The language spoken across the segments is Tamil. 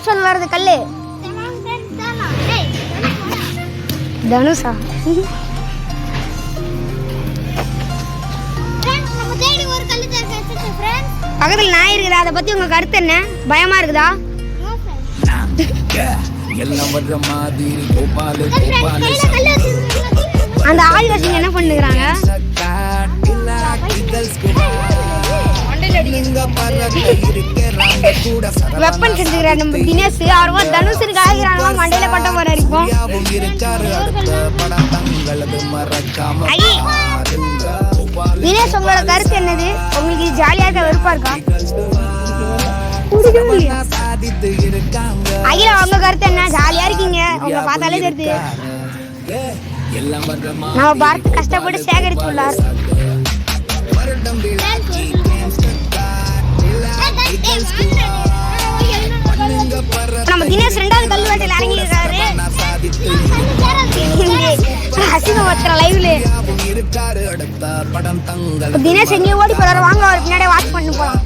மவுண்ட் வருது கல்லு. தனுஷா பக்கத்துல நாய் இருக்குதா? அதை பத்தி உங்க கருத்து என்ன? பயமா இருக்குதா? அந்த ஆள் வச்சு என்ன பண்ணுறாங்க? வெப்பன் செஞ்சுக்கிறார் நம்ம தினேஷ். அவருமா தனுஷுக்கு ஆகிறாங்களா மண்டையில பட்ட போற இருக்கும். தினேஷ் உங்களோட கருத்து என்னது? உங்களுக்கு ஜாலியா இருக்க வெறுப்பா இருக்கா? அகிலா உங்க கருத்து என்ன? ஜாலியா இருக்கீங்க, உங்களை பார்த்தாலே தெரியுது. நம்ம பாரத் கஷ்டப்பட்டு சேகரித்துள்ளார். நம்ம தினேஷ் 2வது கல்லு வேட்டையில் இறங்கி இருக்காரு. அசிங்கமற்ற லைவ்ல தினேஷ் எங்கேயும் ஓடி போறாரு. வாங்க அவர் பின்னாடியே வாட்ச் பண்ணி போலாம்.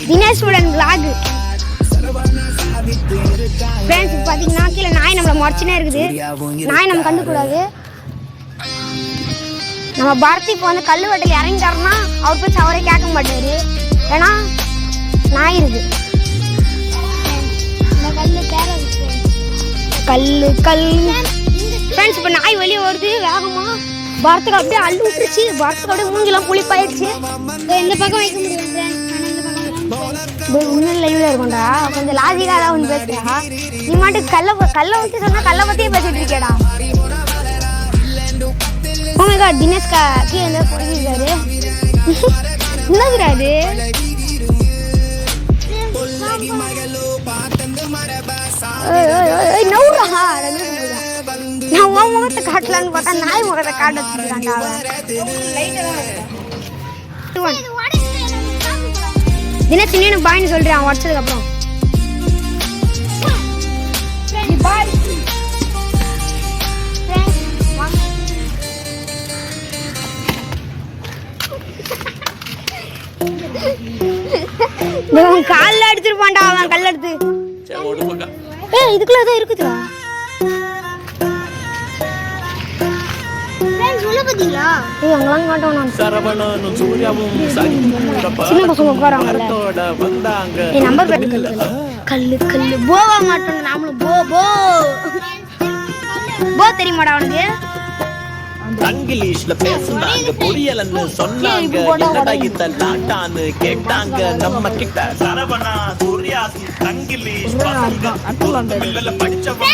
தினேஷ் உடன் vlog ஃப்ரெண்ட்ஸ். பாத்தீங்கன்னா கீழே நாய் நம்மளை முறைச்சுனே இருக்குது. நாய் நம்ம கண்டுக்கூடாது. நம்ம பாரதி இப்போ வந்து கல்லு வெட்டில் இறங்கிட்டாருன்னா அவர் போய் அவரே கேட்க மாட்டாரு. ஏன்னா நாய் இருக்கு. கல்லு கல்லு ஃப்ரெண்ட்ஸ். இப்போ நாய் வெளியே வருது வேகமா. பாரத்துக்கு அப்படியே அள்ளு விட்டுருச்சு. பாரத்துக்கு அப்படியே மூஞ்சிலாம் புளிப்பாயிடுச்சு. இந்த பக்கம் வைக்க முடியும். இன்னும் லைவ்ல இருக்கும்டா. கொஞ்சம் லாஜிக்கா தான் ஒன்று பேசுறா. நீ மாட்டுக்கு கல்லை வச்சு சொன்னா கல்லை பத்தியே பேசிட்டு இருக்கேடா. ஓமேகா தினேஷ் கீழே இருந்தா போயிருக்காரு. என்னதுராது? நான் உன் முகத்தை காட்டலான்னு பார்த்தா நாய் முகத்தை காட்ட வச்சுருக்காங்க. தினேஷ் இன்னும் பாயின்னு சொல்றேன் உடச்சதுக்கு அப்புறம். கால்ல அடிச்சிருப்பான்டா அவன் கல்ல எடுத்து. இதுக்குள்ள ஏதோ இருக்குதுடா. கல்லு கல்லு போவா மாட்டோம். நாமளும் போ தெரியுமாடா அவனுக்கு? இங்கிலீஷ்ல பேசுனாங்க, பொரியலன்னு சொன்னாங்க, என்னடா இந்த லாட்டான்னு கேட்டாங்க நம்ம கிட்ட. சரவணா சூர்யா இங்கிலீஷ் பசங்க படிச்சவங்க.